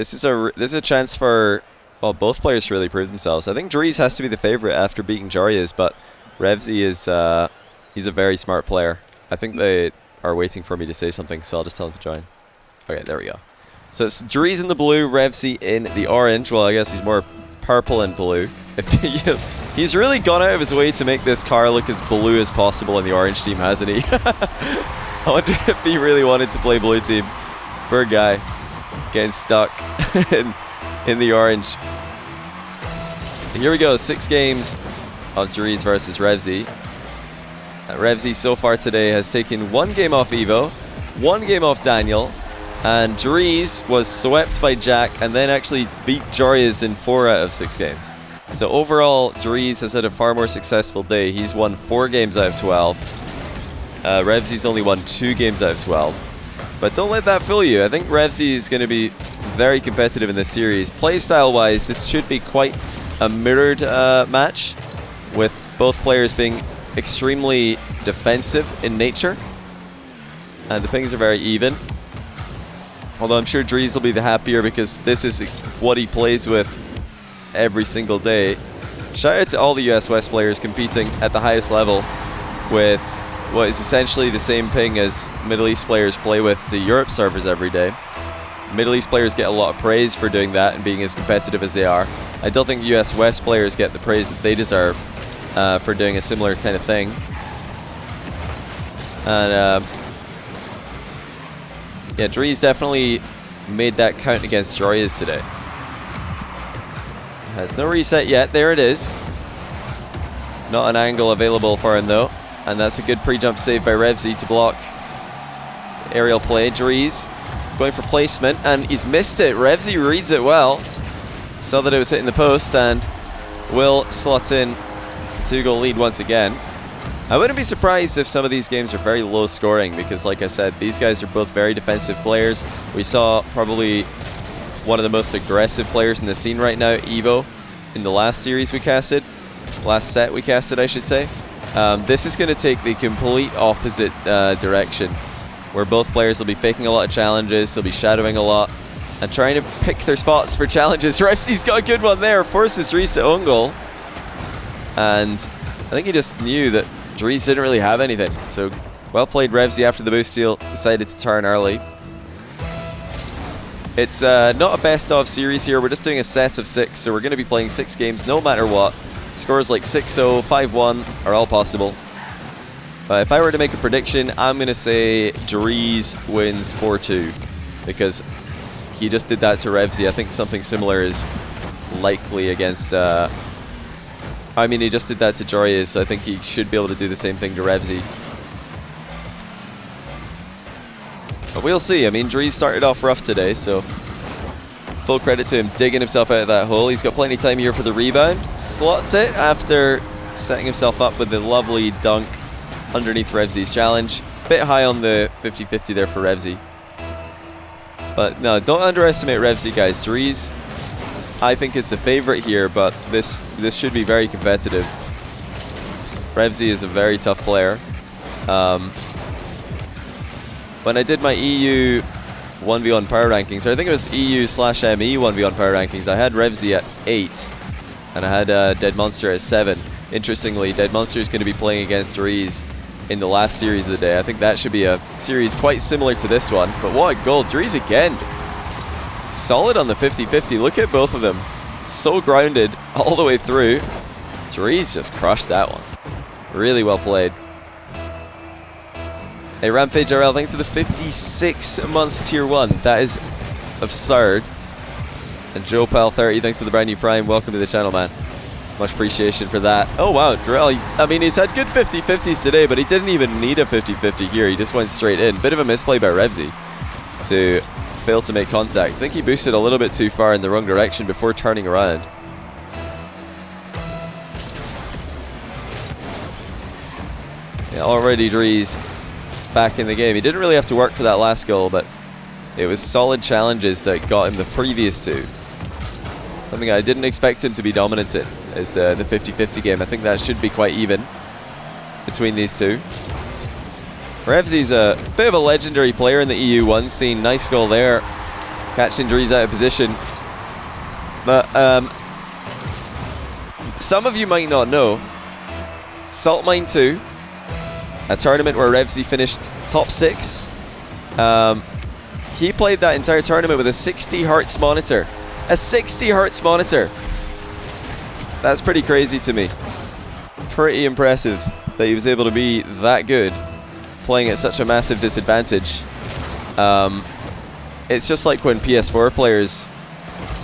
this is a chance for, well, both players to really prove themselves. I think Dreaz has to be the favorite after beating Dreaz, but Revezy is he's a very smart player. I think they are waiting for me to say something, so I'll just tell him to join. Okay, there we go. So it's Dreaz in the blue, Revezy in the orange. Well, I guess he's more purple and blue. He's really gone out of his way to make this car look as blue as possible in the orange team, hasn't he? I wonder if he really wanted to play blue team. Poor guy, getting stuck in the orange. Here we go, 6 games of Dreaz versus Revezy. Revezy so far today has taken 1 game off Evo, 1 game off Daniel, and Dreaz was swept by Jack and then actually beat Dreaz in 4 out of 6 games. So overall, Dreaz has had a far more successful day. He's won 4 games out of 12. Revezy's only won 2 games out of 12. But don't let that fool you. I think Revezy is going to be very competitive in this series. Playstyle-wise, this should be quite a mirrored match, with both players being extremely defensive in nature. And the pings are very even. Although I'm sure Dreaz will be the happier because this is what he plays with every single day. Shout out to all the US West players competing at the highest level with what is essentially the same ping as Middle East players play with the Europe servers every day. Middle East players get a lot of praise for doing that and being as competitive as they are. I don't think US West players get the praise that they deserve for doing a similar kind of thing. And yeah, Dreaz definitely made that count against Dreaz today. Has no reset yet. There it is. Not an angle available for him though. And that's a good pre-jump save by Revezy to block aerial play. Dreaz going for placement and he's missed it. Revezy reads it well. Saw that it was hitting the post and will slot in the 2-goal lead once again. I wouldn't be surprised if some of these games are very low scoring because, like I said, these guys are both very defensive players. We saw probably one of the most aggressive players in the scene right now, Evo, in the last series we casted. Last set we casted, I should say. This is going to take the complete opposite direction, where both players will be faking a lot of challenges, they'll be shadowing a lot, and trying to pick their spots for challenges. Revezy's got a good one there, forces Dreaz to own goal. And I think he just knew that Dreaz didn't really have anything. So, well played Revezy after the boost steal, decided to turn early. It's not a best of series here, we're just doing a set of 6, so we're going to be playing 6 games no matter what. Scores like 6-0, 5-1 are all possible. If I were to make a prediction, I'm going to say Dreaz wins 4-2, because he just did that to Revezy. I think something similar is likely against... I mean, he just did that to Dreaz, so I think he should be able to do the same thing to Revezy. But we'll see. I mean, Dreaz started off rough today, so full credit to him digging himself out of that hole. He's got plenty of time here for the rebound. Slots it after setting himself up with the lovely dunk underneath Revezy's challenge. Bit high on the 50-50 there for Revezy. But no, don't underestimate Revezy, guys. Dreaz, I think, is the favorite here, but this should be very competitive. Revezy is a very tough player. When I did my EU 1v1 power rankings, or I think it was EU/ME 1v1 power rankings, I had Revezy at 8, and I had Dead Monster at 7. Interestingly, Dead Monster is going to be playing against Dreaz in the last series of the day. I think that should be a series quite similar to this one. But what a goal. Dreaz again, just solid on the 50-50. Look at both of them. So grounded all the way through. Dreaz just crushed that one. Really well played. Hey, Rampage RL, thanks for the 56-month tier 1. That is absurd. And JoePal30, thanks for the brand new Prime. Welcome to the channel, man. Much appreciation for that. Oh, wow, Drell. I mean, he's had good 50-50s today, but he didn't even need a 50-50 here. He just went straight in. Bit of a misplay by Revezy to fail to make contact. I think he boosted a little bit too far in the wrong direction before turning around. Yeah, already Dreaz back in the game. He didn't really have to work for that last goal, but it was solid challenges that got him the previous 2. Something I didn't expect him to be dominant in is the 50-50 game. I think that should be quite even between these two. Revezy's a bit of a legendary player in the EU1 scene. Nice goal there catching Dreaz out of position. But some of you might not know, Salt Mine 2, a tournament where Revezy finished top 6. He played that entire tournament with a 60 Hz monitor. A 60 Hz monitor. That's pretty crazy to me. Pretty impressive that he was able to be that good playing at such a massive disadvantage. It's just like when PS4 players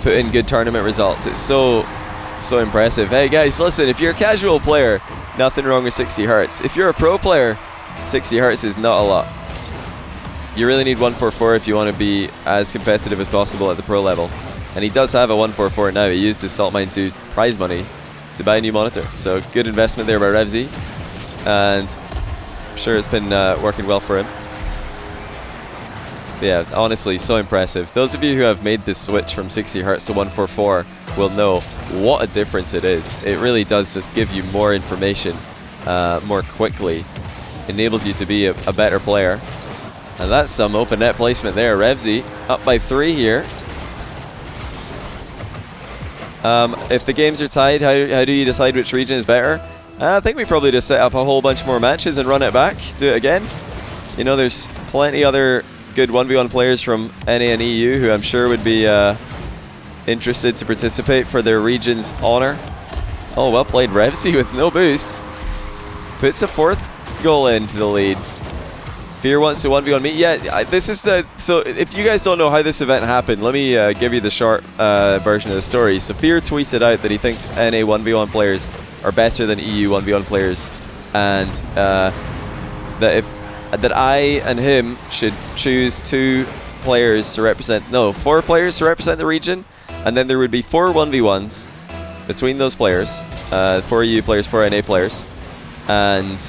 put in good tournament results. It's so impressive. Hey guys, listen, if you're a casual player, nothing wrong with 60 Hz. If you're a pro player, 60 Hz is not a lot. You really need 144 if you want to be as competitive as possible at the pro level. And he does have a 144 now. He used his Salt Mine 2 prize money to buy a new monitor. So good investment there by Revezy. And I'm sure it's been working well for him. But yeah, honestly, so impressive. Those of you who have made this switch from 60 Hz to 144 will know what a difference it is. It really does just give you more information more quickly. Enables you to be a better player. And that's some open net placement there. Revezy up by 3 here. If the games are tied, how do you decide which region is better? I think we probably just set up a whole bunch more matches and run it back. Do it again. You know, there's plenty other good 1v1 players from NA and EU who I'm sure would be interested to participate for their region's honor. Oh, well played, Revezy with no boost. Puts a 4th goal into the lead. Fear wants to 1v1 me. Yeah, this is so if you guys don't know how this event happened, let me give you the short version of the story. So Fear tweeted out that he thinks NA 1v1 players are better than EU 1v1 players, and that I and him should choose 4 players to represent the region, and then there would be 4 1v1s between those players, 4 EU players, 4 NA players, and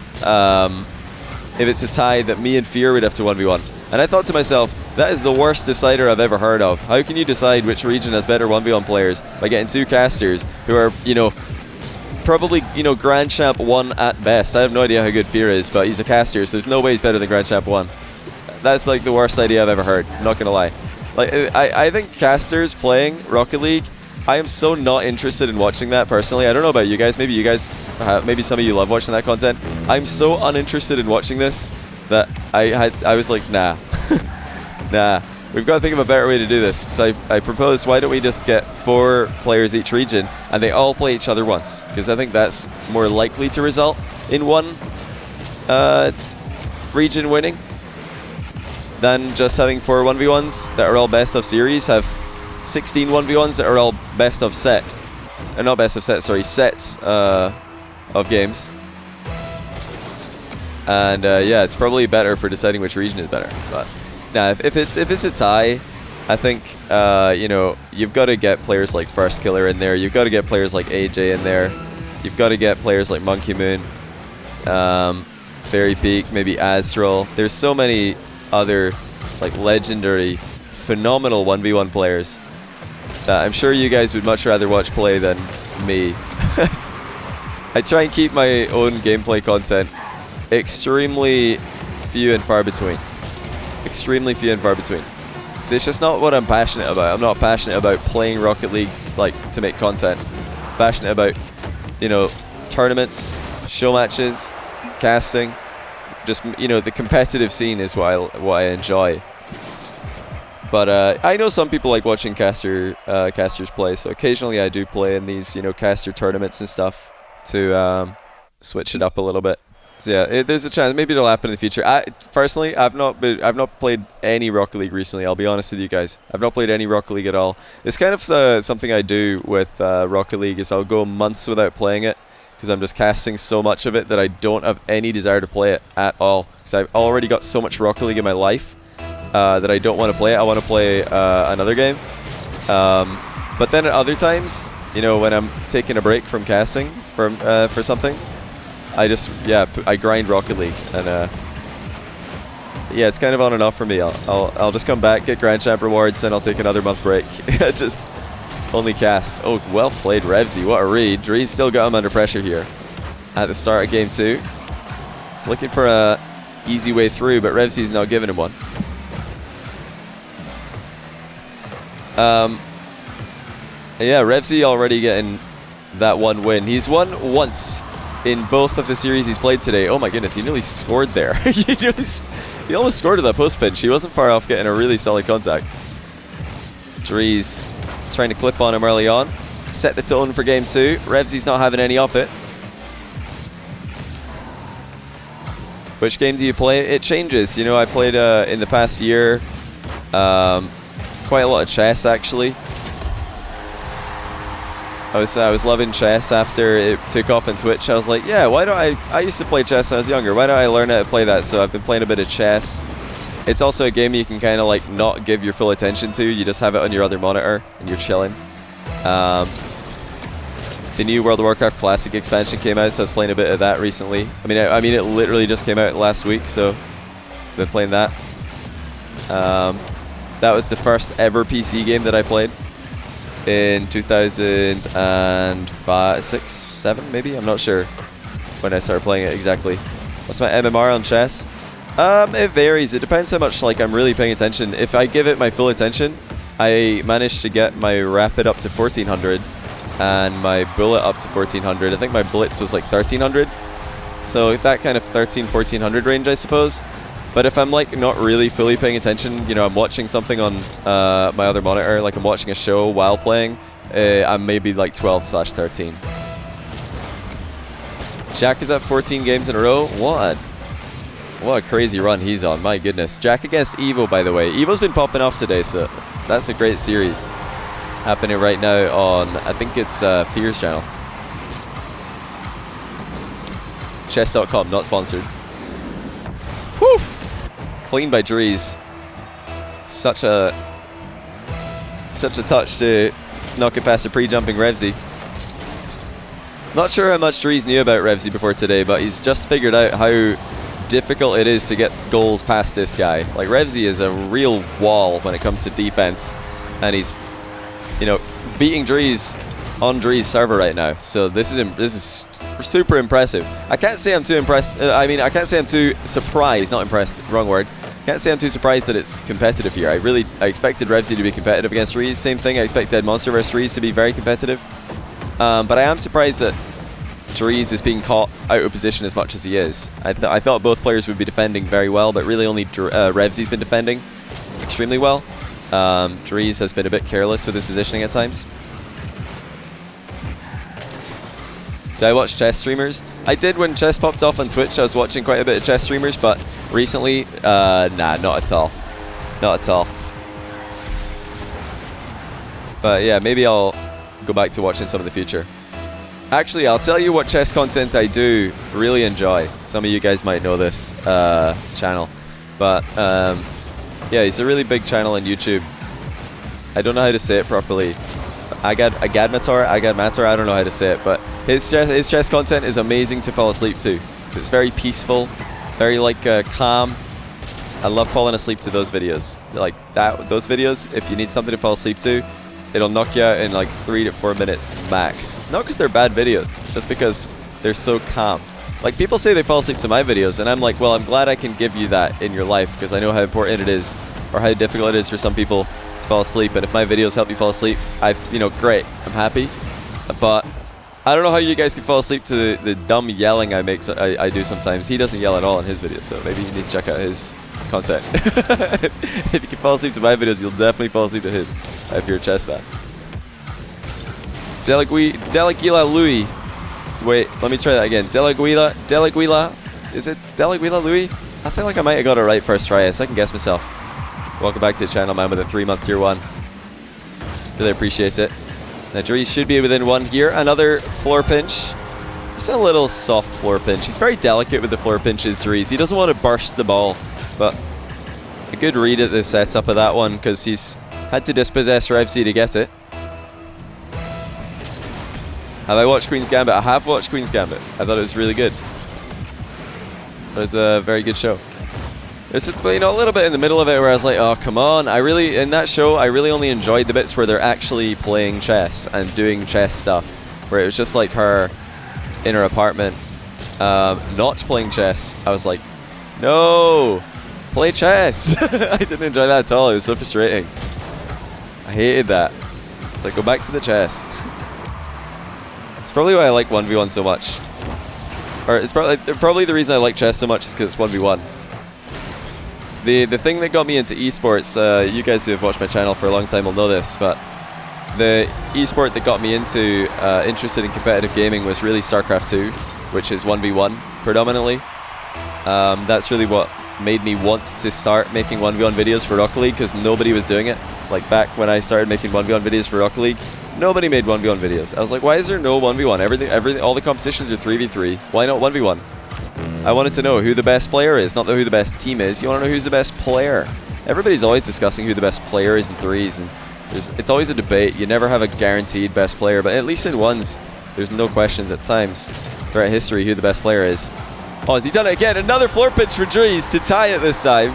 if it's a tie, that me and Fear would have to 1v1. And I thought to myself, that is the worst decider I've ever heard of. How can you decide which region has better 1v1 players by getting 2 casters who are, you know, probably, you know, Grand Champ 1 at best. I have no idea how good Fear is, but he's a caster, so there's no way he's better than Grand Champ 1. That's like the worst idea I've ever heard, I'm not gonna lie. Like, I think casters playing Rocket League, I am so not interested in watching that personally. I don't know about you guys. Maybe you guys, maybe some of you love watching that content. I'm so uninterested in watching this that I was like, nah, nah. We've got to think of a better way to do this. So I proposed, why don't we just get 4 players each region and they all play each other once? Because I think that's more likely to result in one region winning than just having 4 1v1s that are all best of series. Have 16 1v1s that are all best of set. Not best of set, sorry, sets of games. And yeah, it's probably better for deciding which region is better. But now, if it's a tie, I think you know, you've got to get players like First Killer in there. You've got to get players like AJ in there. You've got to get players like Monkey Moon, Fairy Peak, maybe Astral. There's so many other like legendary, phenomenal 1v1 players that I'm sure you guys would much rather watch play than me. I try and keep my own gameplay content extremely few and far between. Extremely few and far between. So it's just not what I'm passionate about. I'm not passionate about playing Rocket League like to make content. I'm passionate about, you know, tournaments, show matches, casting. Just, you know, the competitive scene is what I enjoy. But I know some people like watching casters play, so occasionally I do play in these, you know, caster tournaments and stuff to switch it up a little bit. So yeah, there's a chance maybe it'll happen in the future. Personally, I've not played any Rocket League recently. I'll be honest with you guys. I've not played any Rocket League at all. It's kind of something I do with Rocket League is I'll go months without playing it because I'm just casting so much of it that I don't have any desire to play it at all. Because I've already got so much Rocket League in my life that I don't want to play it. I want to play another game. But then at other times, you know, when I'm taking a break from casting for something, I just, yeah, I grind Rocket League, and yeah, it's kind of on and off for me. I'll just come back, get Grand Champ rewards, then I'll take another month break. Just only cast. Oh, well played, Revezy. What a read. Dreaz still got him under pressure here at the start of game 2. Looking for a easy way through, but Revezy's not giving him one. Yeah, Revezy already getting that one win. He's won once in both of the series he's played today. Oh my goodness, he nearly scored there. He almost scored with that post pinch. He wasn't far off getting a really solid contact. Dreaz trying to clip on him early on. Set the tone for game 2. Revezy's not having any of it. Which game do you play? It changes. You know, I played in the past year quite a lot of chess actually. I was loving chess after it took off on Twitch. I was like, yeah, why don't I used to play chess when I was younger. Why don't I learn how to play that? So I've been playing a bit of chess. It's also a game you can kind of like not give your full attention to. You just have it on your other monitor and you're chilling. The new World of Warcraft Classic expansion came out, so I was playing a bit of that recently. I mean, it literally just came out last week, so I've been playing that. That was the first ever PC game that I played in 2005, 6, 7 maybe? I'm not sure when I started playing it exactly. What's my MMR on chess? It varies. It depends how much like I'm really paying attention. If I give it my full attention, I managed to get my rapid up to 1400 and my bullet up to 1400. I think my blitz was like 1300. So that kind of 1400 range, I suppose. But if I'm like not really fully paying attention, you know, I'm watching something on my other monitor, like I'm watching a show while playing, I'm maybe like 12/13. Jack is at 14 games in a row. What a crazy run he's on, my goodness. Jack against Evo, by the way. Evo's been popping off today, so that's a great series happening right now on, I think it's Fear's channel. Chess.com, not sponsored. Whew! Clean by Dreaz. Such a touch to knock it past a pre-jumping Revezy. Not sure how much Dreaz knew about Revezy before today, but he's just figured out how difficult it is to get goals past this guy. Like, Revezy is a real wall when it comes to defense, and he's, you know, beating Dreaz on Dreaz's server right now. So this is super impressive. I can't say I'm too impressed. I mean, I can't say I'm too surprised. Not impressed. Wrong word. Can't say I'm too surprised that it's competitive here. I expected Revezy to be competitive against Dreaz. Same thing. I expect Dead Monster vs Dreaz to be very competitive. But I am surprised that Dreaz is being caught out of position as much as he is. I thought both players would be defending very well, but really only Revezy's been defending extremely well. Dreaz has been a bit careless with his positioning at times. Did I watch chess streamers? I did when chess popped off on Twitch. I was watching quite a bit of chess streamers, but recently, nah, not at all. Not at all. But yeah, maybe I'll go back to watching some in the future. Actually, I'll tell you what chess content I do really enjoy. Some of you guys might know this channel. But yeah, he's a really big channel on YouTube. I don't know how to say it properly. Agadmator, I don't know how to say it, but his chess content is amazing to fall asleep to. It's very peaceful, very like calm. I love falling asleep to those videos. Like those videos, if you need something to fall asleep to, it'll knock you out in like 3 to 4 minutes max. Not because they're bad videos, just because they're so calm. Like, people say they fall asleep to my videos, and I'm like, well, I'm glad I can give you that in your life, because I know how important it is, or how difficult it is for some people to fall asleep. And if my videos help you fall asleep, you know, great, I'm happy. But I don't know how you guys can fall asleep to the dumb yelling I do sometimes. He doesn't yell at all in his videos, so maybe you need to check out his content. If you can fall asleep to my videos, you'll definitely fall asleep to his, if you're a chess fan. Delaguila Louis. Wait, let me try that again. Delaguila, is it Delaguila Louis? I feel like I might have got it right first try. I second guess myself. Welcome back to the channel, man, with a 3-month tier 1. Really appreciate it. Now, Dreaz should be within 1 here. Another floor pinch. Just a little soft floor pinch. He's very delicate with the floor pinches, Dreaz. He doesn't want to burst the ball, but a good read at the setup of that one, because he's had to dispossess Revezy to get it. Have I watched Queen's Gambit? I have watched Queen's Gambit. I thought it was really good. It was a very good show. There's a little bit in the middle of it where I was like, oh, come on. In that show, I really only enjoyed the bits where they're actually playing chess and doing chess stuff. Where it was just like her in her apartment, not playing chess. I was like, no, play chess. I didn't enjoy that at all. It was so frustrating. I hated that. It's like, go back to the chess. It's probably why I like 1v1 so much. Or it's probably the reason I like chess so much is because it's 1v1. The thing that got me into esports, you guys who have watched my channel for a long time will know this, but the esport that got me into interested in competitive gaming was really StarCraft 2, which is 1v1 predominantly. That's really what made me want to start making 1v1 videos for Rocket League, because nobody was doing it. Like back when I started making 1v1 videos for Rocket League, nobody made 1v1 videos. I was like, why is there no 1v1? Everything, all the competitions are 3v3. Why not 1v1? I wanted to know who the best player is, not who the best team is. You want to know who's the best player. Everybody's always discussing who the best player is in threes, and it's always a debate. You never have a guaranteed best player, but at least in ones, there's no questions at times throughout history who the best player is. Oh, has he done it again? Another floor pinch for Dreaz to tie it this time.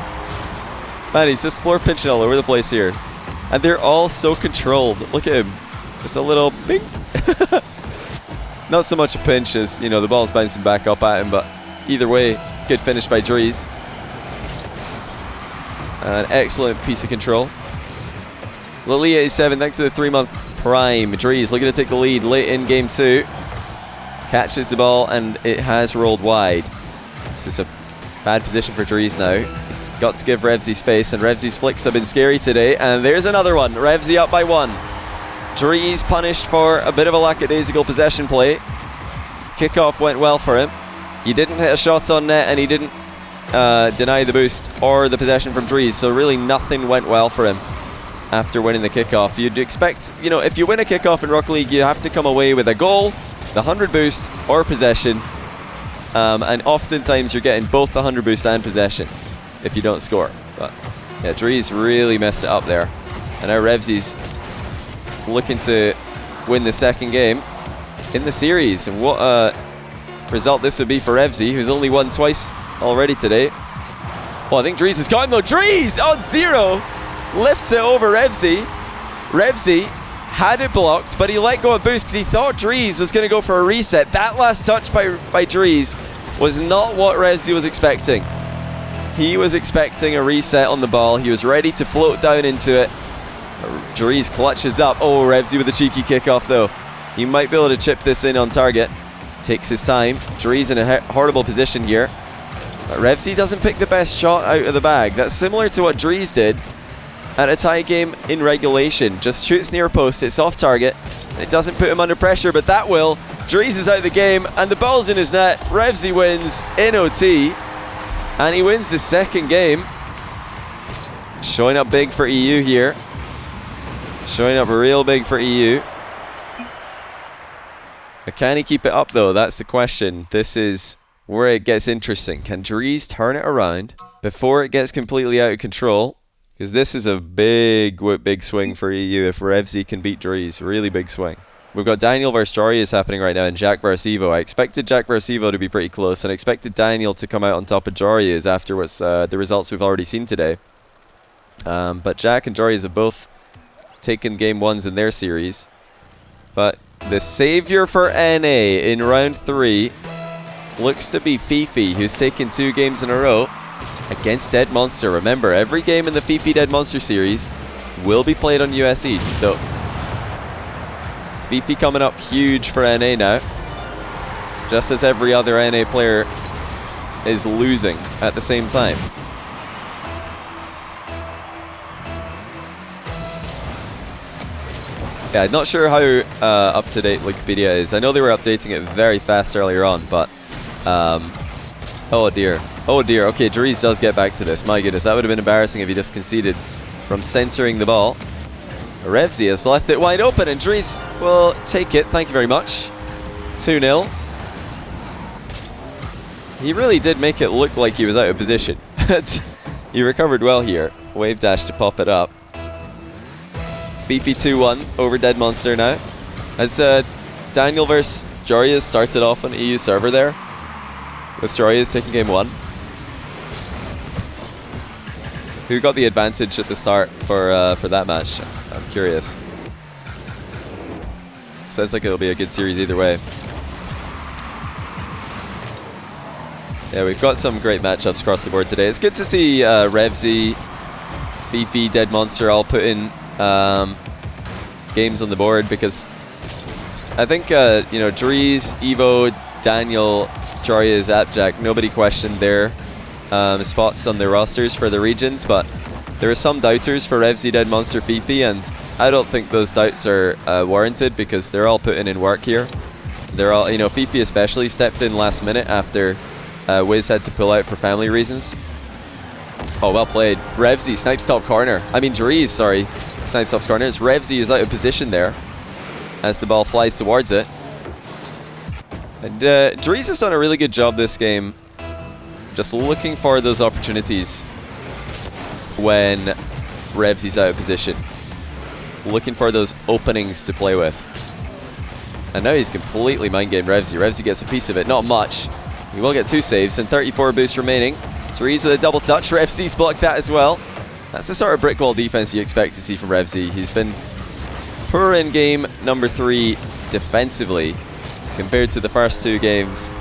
Man, he's just floor pinching all over the place here. And they're all so controlled. Look at him. Just a little bing. Not so much a pinch as, you know, the ball's bouncing back up at him, but either way, good finish by Dreaz. An excellent piece of control. Lilia87, thanks to the 3-month prime. Dreaz looking to take the lead late in game 2. Catches the ball and it has rolled wide. This is a bad position for Dreaz now. He's got to give Revezy space, and Revezy's flicks have been scary today. And there's another one. Revezy up by 1. Dreaz punished for a bit of a lackadaisical possession play. Kickoff went well for him. He didn't hit a shot on net, and he didn't deny the boost or the possession from Dreaz. So really nothing went well for him after winning the kickoff. You'd expect, you know, if you win a kickoff in Rocket League, you have to come away with a goal, the 100 boost, or possession. And oftentimes you're getting both the 100 boost and possession if you don't score. But yeah, Dreaz really messed it up there. And now Revezy's looking to win the second game in the series. And what a result this would be for Revezy, who's only won twice already today. Oh, I think Dreaz has got him though. Dreaz on 0! Lifts it over Revezy. Revezy had it blocked, but he let go of boost because he thought Dreaz was going to go for a reset. That last touch by Dreaz was not what Revezy was expecting. He was expecting a reset on the ball. He was ready to float down into it. Dreaz clutches up. Oh, Revezy with a cheeky kickoff though. He might be able to chip this in on target. Takes his time. Dreaz in a horrible position here. But Revezy doesn't pick the best shot out of the bag. That's similar to what Dreaz did at a tie game in regulation. Just shoots near post, it's off target. It doesn't put him under pressure, but that will. Dreaz is out of the game, and the ball's in his net. Revezy wins in OT, and he wins the second game. Showing up big for EU here. Showing up real big for EU. But can he keep it up though? That's the question. This is where it gets interesting. Can Dreaz turn it around before it gets completely out of control? Because this is a big swing for EU if Revezy can beat Dreaz. Really big swing. We've got Daniel versus Jarius happening right now, and Jack versus Evo. I expected Jack versus Evo to be pretty close, and I expected Daniel to come out on top of Jarius after what's, the results we've already seen today. But Jack and Jarius have both taken game 1s in their series. But the savior for NA in round 3 looks to be Fifi, who's taken 2 games in a row against Dead Monster. Remember, every game in the Fifi Dead Monster series will be played on US East. So Fifi coming up huge for NA now, just as every other NA player is losing at the same time. Yeah, I'm not sure how up-to-date Wikipedia is. I know they were updating it very fast earlier on, but oh dear. Oh dear. Okay, Dreaz does get back to this. My goodness, that would have been embarrassing if he just conceded from centering the ball. Revezy has left it wide open, and Dreaz will take it. Thank you very much. 2-0. He really did make it look like he was out of position. He recovered well here. Wave dash to pop it up. Fifi 2-1 over Dead Monster now. As Daniel versus Jarius started off on EU server there, with Jarius taking game 1. Who got the advantage at the start for that match? I'm curious. Sounds like it'll be a good series either way. Yeah, we've got some great matchups across the board today. It's good to see Revezy, Fifi, Dead Monster all put in games on the board, because I think, you know, Dreaz, Evo, Daniel, Jaria's, Appjack, nobody questioned their spots on their rosters for the regions, but there are some doubters for Revezy, Dead Monster, Fifi, and I don't think those doubts are warranted, because they're all putting in work here. They're all, you know, Fifi especially stepped in last minute after Wiz had to pull out for family reasons. Oh, well played. Revezy snipes top corner. I mean, Dreaz, sorry, snipes top corner. It's Revezy is out of position there as the ball flies towards it. And Dreaz has done a really good job this game, just looking for those opportunities when Revezy's out of position. Looking for those openings to play with. And now he's completely mind-gamed Revezy. Revezy gets a piece of it, not much. He will get 2 saves and 34 boosts remaining. Dreaz with a double touch. Revezy's blocked that as well. That's the sort of brick wall defense you expect to see from Revezy. He's been poor in game number 3 defensively compared to the first 2 games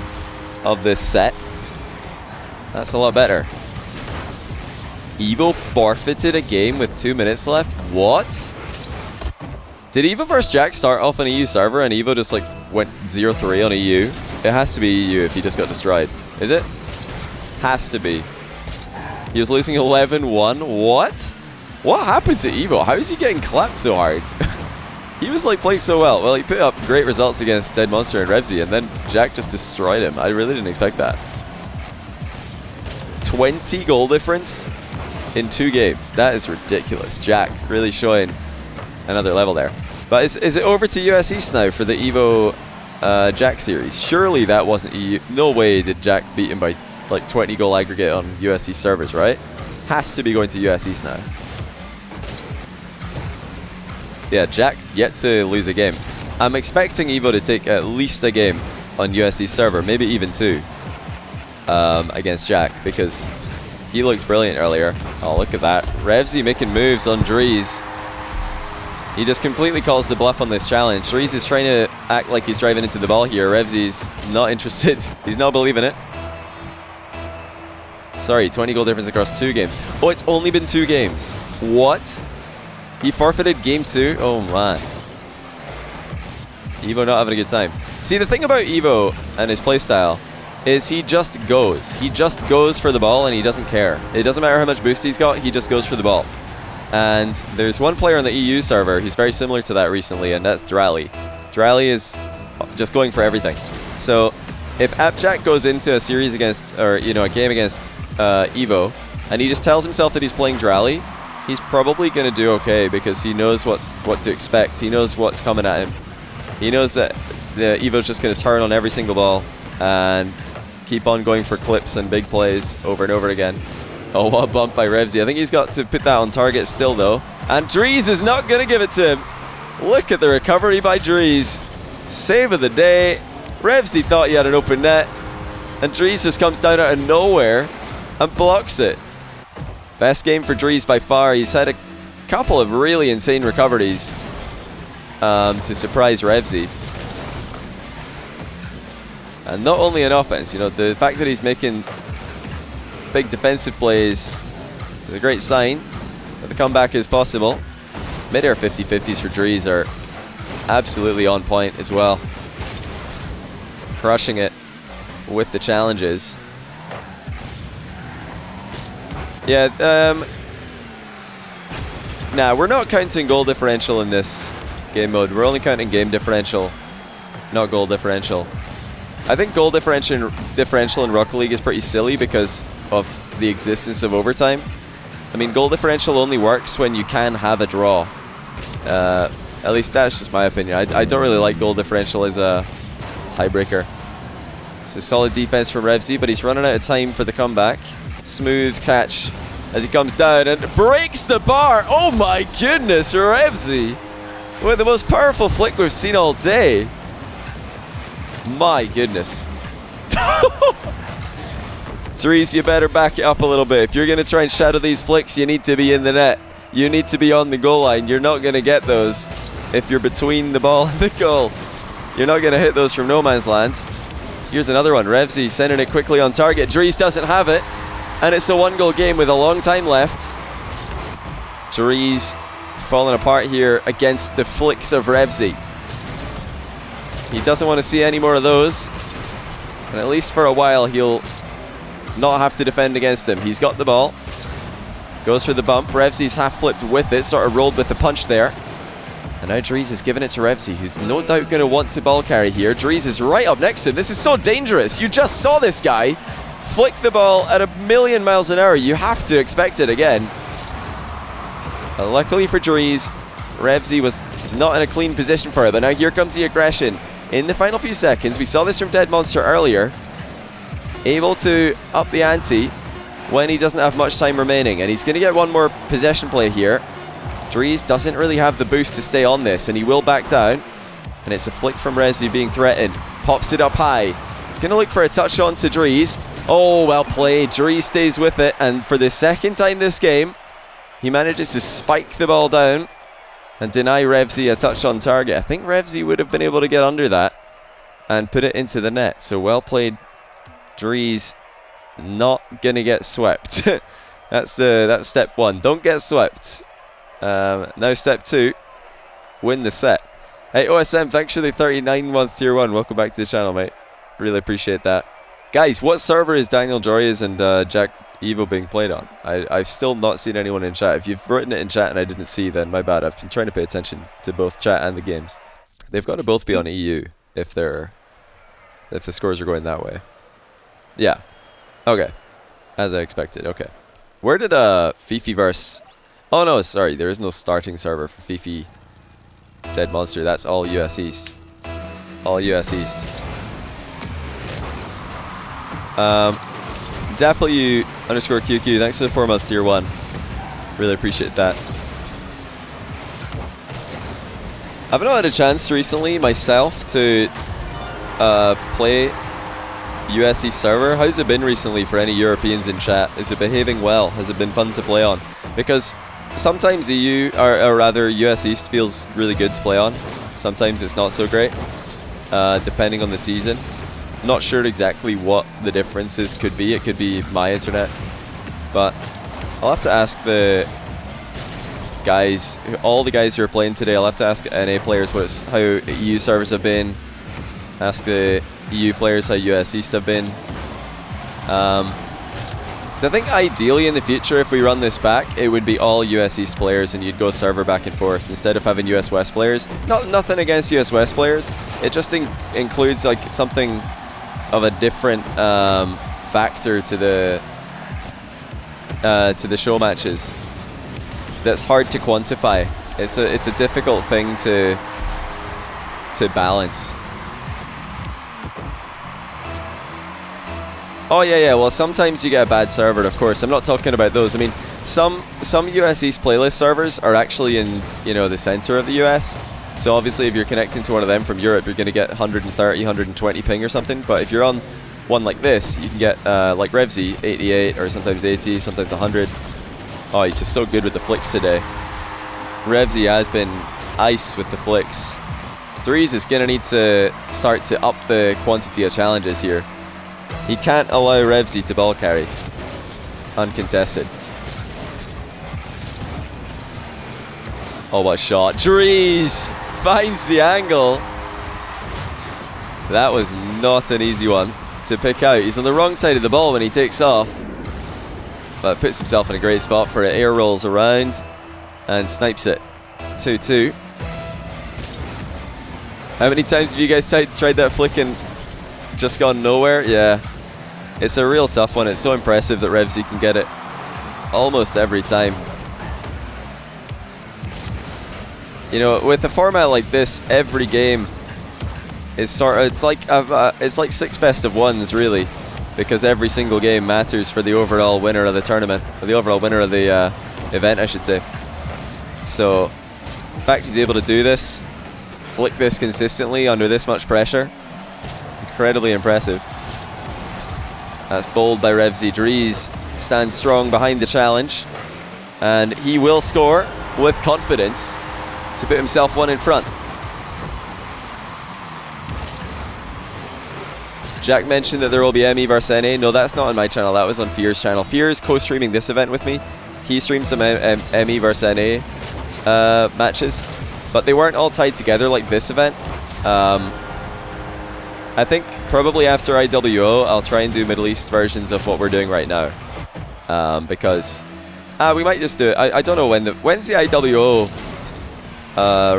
of this set. That's a lot better. Evo forfeited a game with 2 minutes left? What? Did Evo vs Jack start off on EU server and Evo just like went 0-3 on EU? It has to be EU if he just got destroyed. Is it? Has to be. He was losing 11-1. What? What happened to Evo? How is he getting clapped so hard? He was like playing so well. Well, he put up great results against Dead Monster and Revezy, and then Jack just destroyed him. I really didn't expect that. 20 goal difference in 2 games. That is ridiculous. Jack really showing another level there. But is it over to US East now for the Evo Jack series? Surely that wasn't EU. No way did Jack beat him by like 20 goal aggregate on US East servers, right? Has to be going to US East now. Yeah, Jack yet to lose a game. I'm expecting Evo to take at least a game on US East server, maybe even 2 against Jack, because he looked brilliant earlier. Oh, look at that. Revezy making moves on Dreaz. He just completely calls the bluff on this challenge. Dreaz is trying to act like he's driving into the ball here. Revezy's not interested. He's not believing it. Sorry, 20 goal difference across 2 games. Oh, it's only been 2 games. What? He forfeited game 2? Oh, man. Evo not having a good time. See, the thing about Evo and his playstyle is he just goes. He just goes for the ball and he doesn't care. It doesn't matter how much boost he's got, he just goes for the ball. And there's one player on the EU server who's very similar to that recently, and that's Dreaz. Dreaz is just going for everything. So if Appjack goes into a series against, or you know, a game against Evo, and he just tells himself that he's playing Dreaz, he's probably going to do okay, because he knows what to expect. He knows what's coming at him. He knows that the Evo's just going to turn on every single ball and keep on going for clips and big plays over and over again. Oh, what a bump by Revezy. I think he's got to put that on target still, though. And Dreaz is not going to give it to him. Look at the recovery by Dreaz. Save of the day. Revezy thought he had an open net, and Dreaz just comes down out of nowhere and blocks it. Best game for Dreaz by far. He's had a couple of really insane recoveries to surprise Revezy. And not only in offense, you know, the fact that he's making big defensive plays is a great sign that the comeback is possible. Mid-air 50-50s for Dreaz are absolutely on point as well. Crushing it with the challenges. Yeah, nah, we're not counting goal differential in this game mode. We're only counting game differential, not goal differential. I think goal differential in Rocket League is pretty silly because of the existence of overtime. I mean, goal differential only works when you can have a draw. At least that's just my opinion. I don't really like goal differential as a tiebreaker. It's a solid defense from Revezy, but he's running out of time for the comeback. Smooth catch as he comes down and breaks the bar. Oh my goodness, Revezy with the most powerful flick we've seen all day. My goodness. Dreaz, you better back it up a little bit. If you're going to try and shadow these flicks, you need to be in the net. You need to be on the goal line. You're not going to get those if you're between the ball and the goal. You're not going to hit those from no man's land. Here's another one. Revezy sending it quickly on target. Dreaz doesn't have it. And it's a 1-goal game with a long time left. Dreaz falling apart here against the flicks of Revezy. He doesn't want to see any more of those. And at least for a while, he'll not have to defend against him. He's got the ball. Goes for the bump. Revezy's half flipped with it. Sort of rolled with the punch there. And now Dreaz is giving it to Revezy, who's no doubt going to want to ball carry here. Dreaz is right up next to him. This is so dangerous. You just saw this guy flick the ball at 1,000,000 miles an hour. You have to expect it again. But luckily for Dreaz, Revezy was not in a clean position for it. But now here comes the aggression. In the final few seconds, we saw this from Dead Monster earlier. Able to up the ante when he doesn't have much time remaining. And he's going to get one more possession play here. Dreaz doesn't really have the boost to stay on this, and he will back down. And it's a flick from Revezy being threatened. Pops it up high. Going to look for a touch on to Dreaz. Oh, well played. Dreaz stays with it, and for the second time this game, he manages to spike the ball down and deny Revezy a touch on target. I think Revezy would have been able to get under that and put it into the net. So well played, Dreaz. Not going to get swept. That's step one. Don't get swept. Now step two, win the set. Hey OSM, thanks for the 39-month tier 1. Welcome back to the channel, mate. Really appreciate that. Guys, what server is Daniel Joryas and Jack Evo being played on? I've still not seen anyone in chat. If you've written it in chat and I didn't see, then my bad. I've been trying to pay attention to both chat and the games. They've got to both be on EU if the scores are going that way. Yeah. Okay. As I expected. Okay. Where did Fifiverse... Oh no, sorry, there is no starting server for Fifi Dead Monster. That's all US East. All US East. W_QQ, thanks for the 4-month tier 1. Really appreciate that. I've not had a chance recently myself to play US East server. How's it been recently for any Europeans in chat? Is it behaving well? Has it been fun to play on? Because sometimes EU, or rather US East, feels really good to play on. Sometimes it's not so great, depending on the season. Not sure exactly what the differences could be. It could be my internet. But I'll have to ask the guys, all the guys who are playing today, I'll have to ask NA players how EU servers have been. Ask the EU players how US East have been. I think ideally in the future, if we run this back, it would be all US East players and you'd go server back and forth instead of having US West players. Nothing against US West players. It just includes like something of a different factor to the show matches. That's hard to quantify. It's a difficult thing to balance. Oh yeah, well sometimes you get a bad server, of course. I'm not talking about those. I mean, some US East playlist servers are actually in, you know, the center of the US. So obviously if you're connecting to one of them from Europe, you're going to get 130, 120 ping or something. But if you're on one like this, you can get, like Revezy, 88 or sometimes 80, sometimes 100. Oh, he's just so good with the flicks today. Revezy has been ice with the flicks. Dreaz is going to need to start to up the quantity of challenges here. He can't allow Revezy to ball carry uncontested. Oh, what a shot. Dreaz finds the angle. That was not an easy one to pick out. He's on the wrong side of the ball when he takes off, but puts himself in a great spot for it. Air rolls around and snipes it. 2-2. How many times have you guys tried that flick and just gone nowhere? Yeah. It's a real tough one. It's so impressive that Revezy can get it almost every time. You know, with a format like this, every game is it's like 6 best of 1s really, because every single game matters for the overall winner of the tournament, or the overall winner of the event, I should say. So, the fact he's able to do this, flick this consistently under this much pressure, incredibly impressive. That's bowled by Revezy. Dreaz stands strong behind the challenge, and he will score with confidence to put himself one in front. Jack mentioned that there will be ME vs NA. No, that's not on my channel. That was on Fear's channel. Fear is co-streaming this event with me. He streams some ME vs NA matches, but they weren't all tied together like this event. I think probably after IWO, I'll try and do Middle East versions of what we're doing right now, because we might just do it. I don't know when's the IWO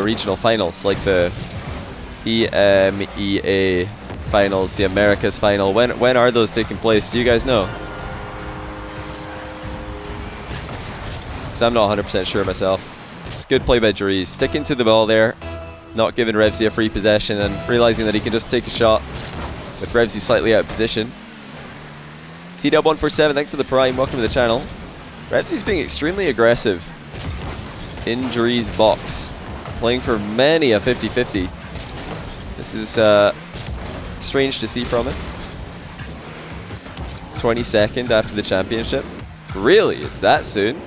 regional finals, like the EMEA finals, the Americas final. When are those taking place? Do you guys know? Because I'm not 100% sure myself. It's good play by Dreaz, sticking to the ball there, not giving Revezy a free possession and realizing that he can just take a shot with Revezy slightly out of position. TW147, thanks for the prime, welcome to the channel. Revezy's being extremely aggressive in Dreaz box, playing for many a 50-50. This is strange to see from him. 22nd after the championship. Really? It's that soon?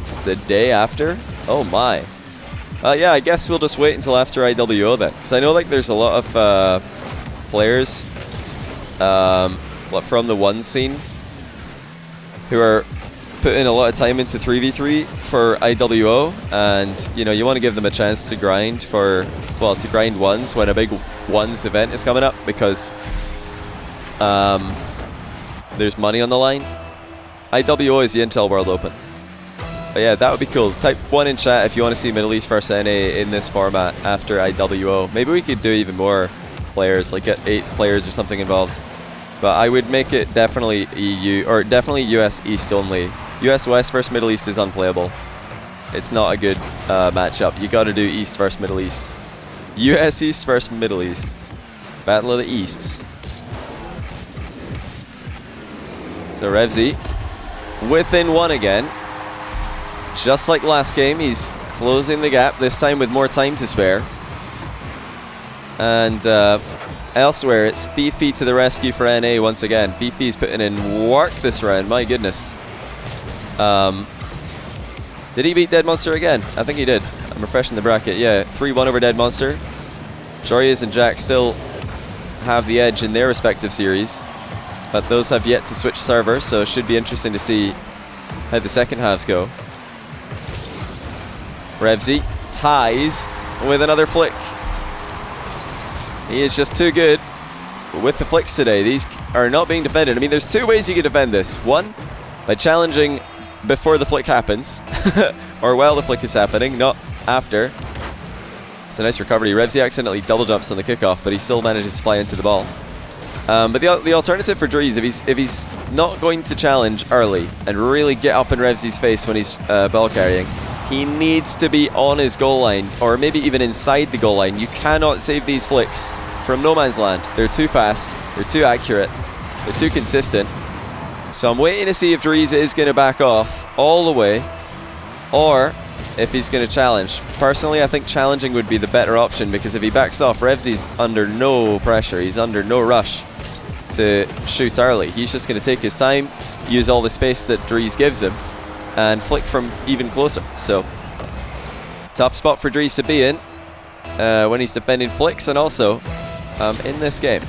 It's the day after? Oh my. Yeah, I guess we'll just wait until after IWO then, because I know like there's a lot of players from the one scene who are putting a lot of time into 3v3 for IWO, and you know, you want to give them a chance to grind for, well, to grind ones when a big ones event is coming up, because there's money on the line. IWO is the Intel World Open. But yeah, that would be cool. Type 1 in chat if you want to see Middle East vs NA in this format after IWO. Maybe we could do even more players, like get 8 players or something involved. But I would make it definitely EU, or definitely US East only. US West versus Middle East is unplayable. It's not a good matchup. You got to do East versus Middle East. US East versus Middle East. Battle of the Easts. So Revezy within 1 again. Just like last game, he's closing the gap, this time with more time to spare. And elsewhere, it's Fifi to the rescue for NA once again. Fifi's putting in work this round, my goodness. Did he beat Dead Monster again? I think he did. I'm refreshing the bracket. Yeah, 3-1 over Dead Monster. Jorius and Jack still have the edge in their respective series, but those have yet to switch servers, so it should be interesting to see how the second halves go. Revezy ties with another flick. He is just too good with the flicks today. These are not being defended. I mean, there's 2 ways you can defend this. One, by challenging before the flick happens, or while the flick is happening, not after. It's a nice recovery. Revezy accidentally double jumps on the kickoff, but he still manages to fly into the ball. But the alternative for Dreaz, if he's not going to challenge early and really get up in Revezy's face when he's ball carrying, he needs to be on his goal line, or maybe even inside the goal line. You cannot save these flicks from no man's land. They're too fast, they're too accurate, they're too consistent. So I'm waiting to see if Dreaz is going to back off all the way, or if he's going to challenge. Personally, I think challenging would be the better option, because if he backs off, Revezy's under no pressure, he's under no rush to shoot early. He's just going to take his time, use all the space that Dreaz gives him, and flick from even closer. So tough spot for Dreaz to be in when he's defending flicks, and also in this game.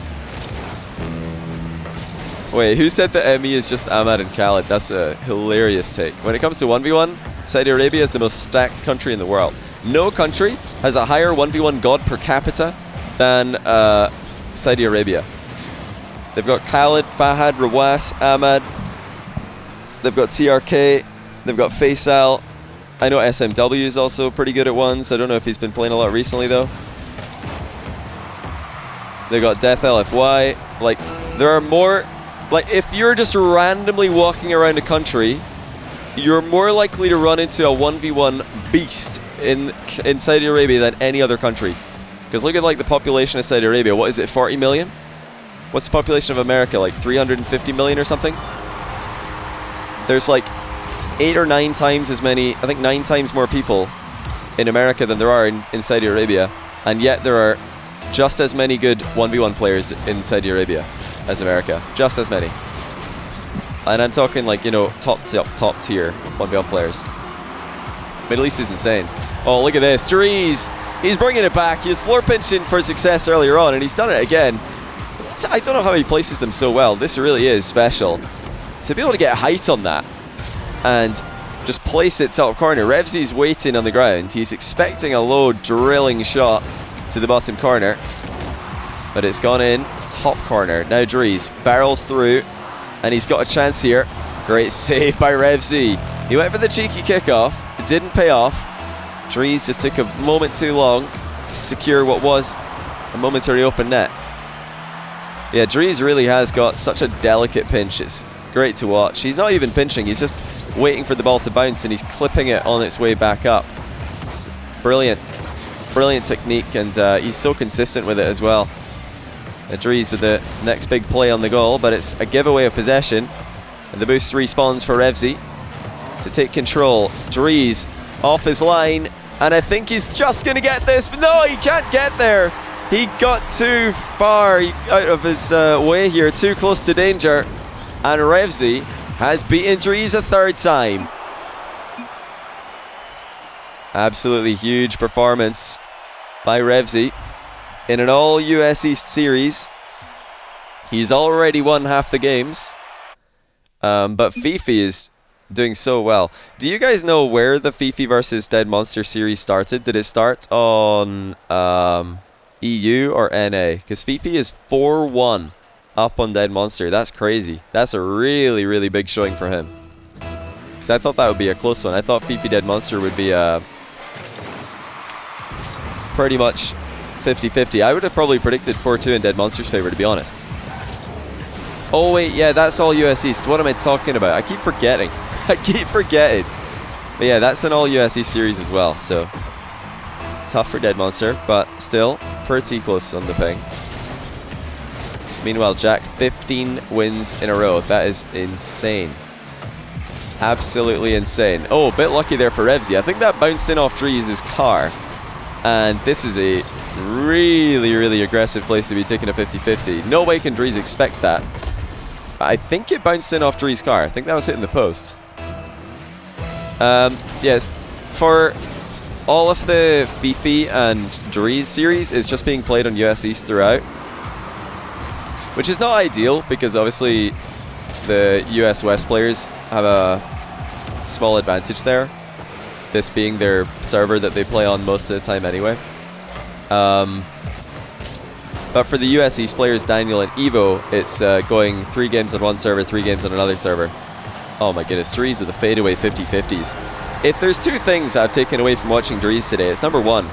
Wait, who said that ME is just Ahmad and Khaled? That's a hilarious take. When it comes to 1v1, Saudi Arabia is the most stacked country in the world. No country has a higher 1v1 god per capita than Saudi Arabia. They've got Khaled, Fahad, Rawas, Ahmad. They've got TRK. They've got Faisal. I know SMW is also pretty good at ones. I don't know if he's been playing a lot recently though. They've got Death LFY. Like, there are more. Like, if you're just randomly walking around a country, you're more likely to run into a 1v1 beast in Saudi Arabia than any other country. Because look at like the population of Saudi Arabia. What is it, 40 million? What's the population of America, like 350 million or something? There's like 8 or 9 times as many, I think 9 times more people in America than there are in Saudi Arabia. And yet there are just as many good 1v1 players in Saudi Arabia as America. Just as many. And I'm talking like, you know, top tier 1v1 players. Middle East is insane. Oh, look at this. Dreaz, he's bringing it back. He was floor pinching for success earlier on, and he's done it again. I don't know how he places them so well. This really is special. To be able to get height on that and just place it top corner. Revezy's waiting on the ground. He's expecting a low drilling shot to the bottom corner, but it's gone in top corner. Now Dreaz barrels through, and he's got a chance here. Great save by Revezy. He went for the cheeky kickoff. It didn't pay off. Dreaz just took a moment too long to secure what was a momentary open net. Yeah, Dreaz really has got such a delicate pinch. It's great to watch. He's not even pinching. He's just waiting for the ball to bounce, and he's clipping it on its way back up. It's brilliant. Brilliant technique, and he's so consistent with it as well. Dreaz with the next big play on the goal, but it's a giveaway of possession, and the boost respawns for Revezy to take control. Dreaz off his line, and I think he's just going to get this, but no, he can't get there. He got too far out of his way here, too close to danger, and Revezy has beaten Dreaz a third time. Absolutely huge performance by Revezy in an all US East series. He's already won half the games, but Fifi is doing so well. Do you guys know where the Fifi versus Dead Monster series started? Did it start on EU or NA? Because Fifi is 4-1 up on Dead Monster. That's crazy. That's a really, really big showing for him. Because I thought that would be a close one. I thought Fifi Dead Monster would be pretty much 50-50. I would have probably predicted 4-2 in Dead Monster's favor, to be honest. Oh wait, yeah, that's all US East. What am I talking about? I keep forgetting. I keep forgetting. But yeah, that's an all US East series as well, so tough for Dead Monster, but still pretty close on the ping. Meanwhile, Jack, 15 wins in a row. That is insane. Absolutely insane. Oh, a bit lucky there for Revezy. I think that bounced in off Dreaz's car. And this is a really, really aggressive place to be taking a 50-50. No way can Dreaz expect that. I think it bounced in off Dreaz's car. I think that was hitting the post. Yes, for all of the Fifi and Dreaz series is just being played on US East throughout, which is not ideal because obviously the US West players have a small advantage there, this being their server that they play on most of the time anyway. But for the US East players, Daniel and Evo, it's going 3 games on one server, 3 games on another server. Oh my goodness, Dreaz with the fadeaway 50-50s. If there's 2 things I've taken away from watching Dreaz today, it's number 1,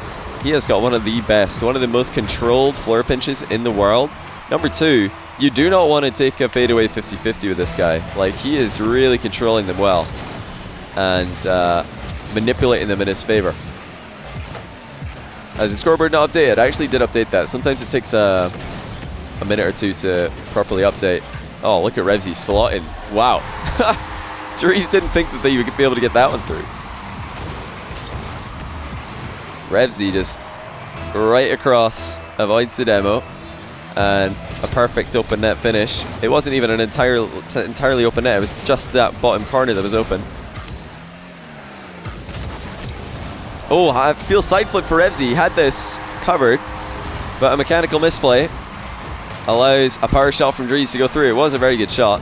he has got one of the best, one of the most controlled floor pinches in the world. Number 2, you do not want to take a fadeaway 50-50 with this guy. Like, he is really controlling them well and manipulating them in his favor. As the scoreboard not updated, I actually did update that. Sometimes it takes a minute or 2 to properly update. Oh, look at Revezy slotting. Wow. Dreaz didn't think that they would be able to get that one through. Revezy just right across, avoids the demo, and a perfect open net finish. It wasn't even an entirely open net, it was just that bottom corner that was open. Oh, I feel side flip for Revezy. He had this covered, but a mechanical misplay allows a power shot from Dreaz to go through. It was a very good shot.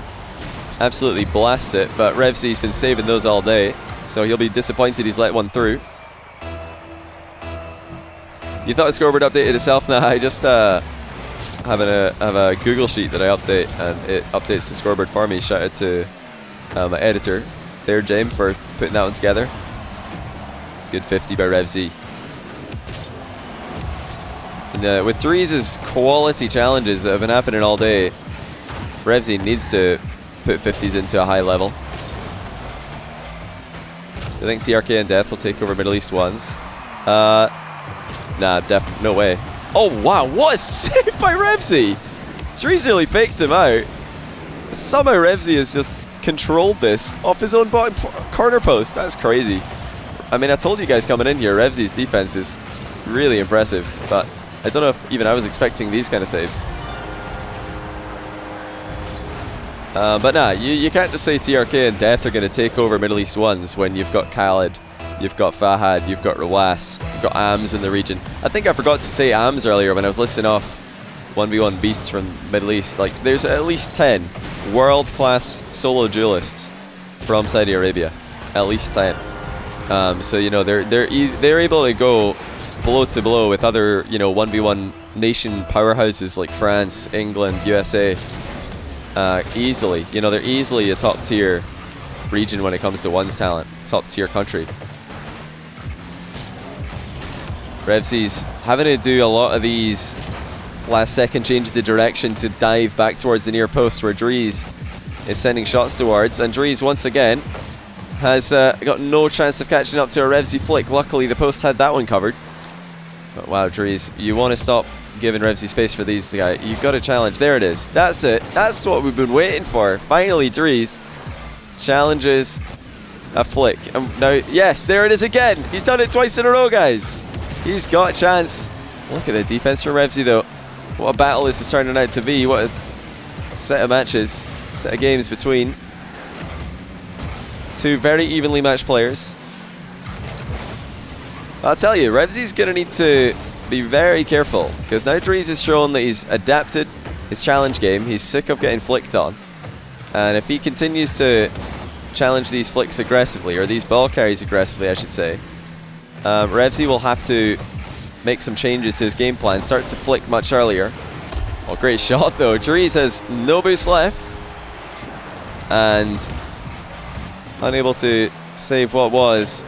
Absolutely blasts it, but Revezy's been saving those all day, so he'll be disappointed he's let one through. You thought the scoreboard updated itself? Nah, I just have a Google sheet that I update, and it updates the scoreboard for me. Shout out to my editor, FairJame, for putting that one together. It's good 50 by Revezy. And with Dreaz's quality challenges that have been happening all day, Revezy needs to put 50s into a high level. I think TRK and Death will take over Middle East ones. Nah, no way. Oh wow, what a save by Revezy! Dreaz nearly faked him out. Somehow Revezy has just controlled this off his own bottom corner post. That's crazy. I mean, I told you guys coming in here, Revezy's defense is really impressive, but I don't know if even I was expecting these kind of saves. But nah, you can't just say TRK and Death are going to take over Middle East ones when you've got Khaled, you've got Fahad, you've got Rawas, you've got AMS in the region. I think I forgot to say AMS earlier when I was listing off 1v1 beasts from Middle East. Like, there's at least 10 world-class solo duelists from Saudi Arabia. at least 10. So you know they're able to go blow to blow with other 1v1 nation powerhouses like France, England, USA easily. You know, they're easily a top tier region when it comes to one's talent, top tier country. Revezy's having to do a lot of these last second changes of direction to dive back towards the near post where Dreaz is sending shots towards, and Dreaz once again has got no chance of catching up to a Revezy flick. Luckily the post had that one covered. But wow, Dreaz, you want to stop giving Revezy space for these guys. You've got a challenge. There it is. That's it. That's what we've been waiting for. Finally, Dreaz challenges a flick. Now, yes, there it is again. He's done it twice in a row, guys. He's got a chance. Look at the defense from Revezy, though. What a battle this is turning out to be. What a set of matches, set of games between two very evenly matched players. I'll tell you, Revezy's going to need to be very careful, because now Dreaz has shown that he's adapted his challenge game. He's sick of getting flicked on. And if he continues to challenge these flicks aggressively, or these ball carries aggressively, I should say, Revezy will have to make some changes to his game plan, start to flick much earlier. Oh, great shot though. Dreaz has no boost left, and unable to save what was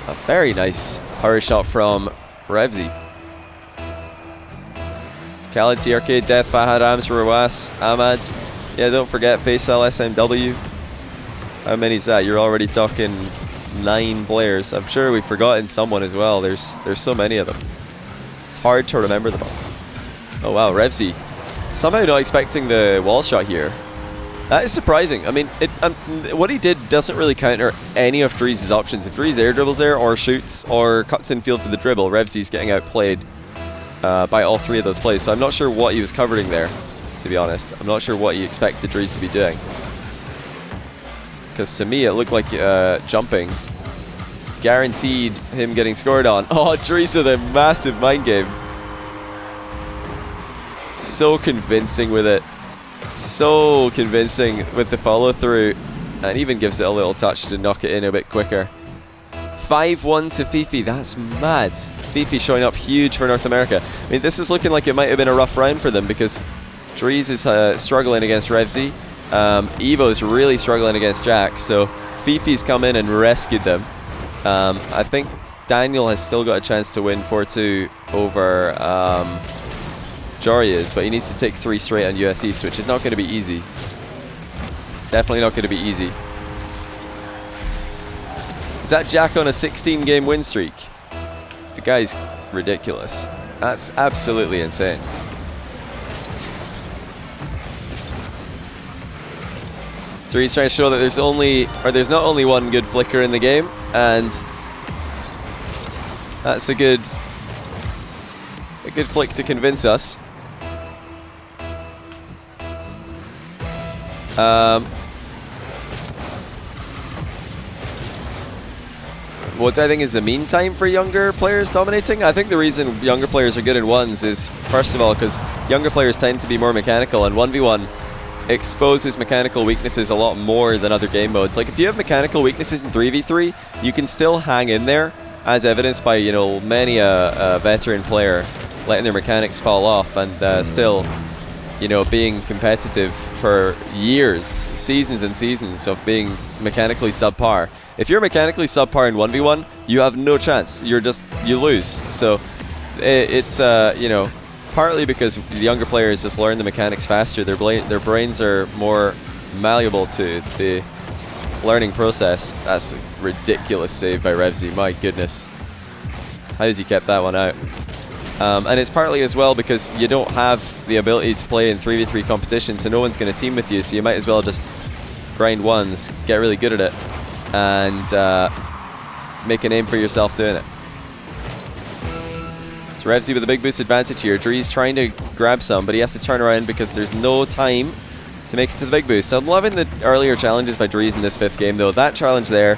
a very nice power shot from Revezy. Khaled, TRK, Death, Fahad, Ams, Rawas, Ahmad. Yeah, don't forget Faisal, SMW. How many is that? You're already talking 9 players. I'm sure we've forgotten someone as well. There's so many of them. It's hard to remember them all. Oh wow, Revezy somehow not expecting the wall shot here. That is surprising. I mean, what he did doesn't really counter any of Dreaz's options. If Dreaz air dribbles there, or shoots, or cuts in field for the dribble, Revezy's getting outplayed by all 3 of those plays. So I'm not sure what he was covering there, to be honest. I'm not sure what he expected Dreaz to be doing. Because to me, it looked like jumping guaranteed him getting scored on. Oh, Dreaz with a massive mind game. So convincing with it. So convincing with the follow through, and even gives it a little touch to knock it in a bit quicker. 5-1 to Fifi. That's mad. Fifi showing up huge for North America. I mean, this is looking like it might have been a rough round for them, because Dreaz is struggling against Revezy. Evo's really struggling against Jack, so Fifi's come in and rescued them. I think Daniel has still got a chance to win 4-2 over Dreaz, but he needs to take 3 straight on US East, which is not going to be easy. It's definitely not going to be easy. Is that Jack on a 16-game win streak? The guy's ridiculous. That's absolutely insane. So he's trying to show that there's not only one good flicker in the game, and that's a good flick to convince us. What I think is the mean time for younger players dominating. I think the reason younger players are good in ones is, first of all, because younger players tend to be more mechanical, and 1v1 exposes mechanical weaknesses a lot more than other game modes. Like, if you have mechanical weaknesses in 3v3, you can still hang in there, as evidenced by, you know, many a veteran player letting their mechanics fall off and still, you know, being competitive for years, seasons and seasons of being mechanically subpar. If you're mechanically subpar in 1v1, you have no chance. You lose. So it's you know, partly because the younger players just learn the mechanics faster. Their brains are more malleable to the learning process. That's a ridiculous save by Revezy. My goodness, how has he kept that one out? And it's partly as well because you don't have the ability to play in 3v3 competition, so no one's going to team with you, so you might as well just grind ones, get really good at it, and make a name for yourself doing it. So Revezy with a big boost advantage here. Dreaz trying to grab some, but he has to turn around because there's no time to make it to the big boost. I'm loving the earlier challenges by Dreaz in this 5th game, though. That challenge there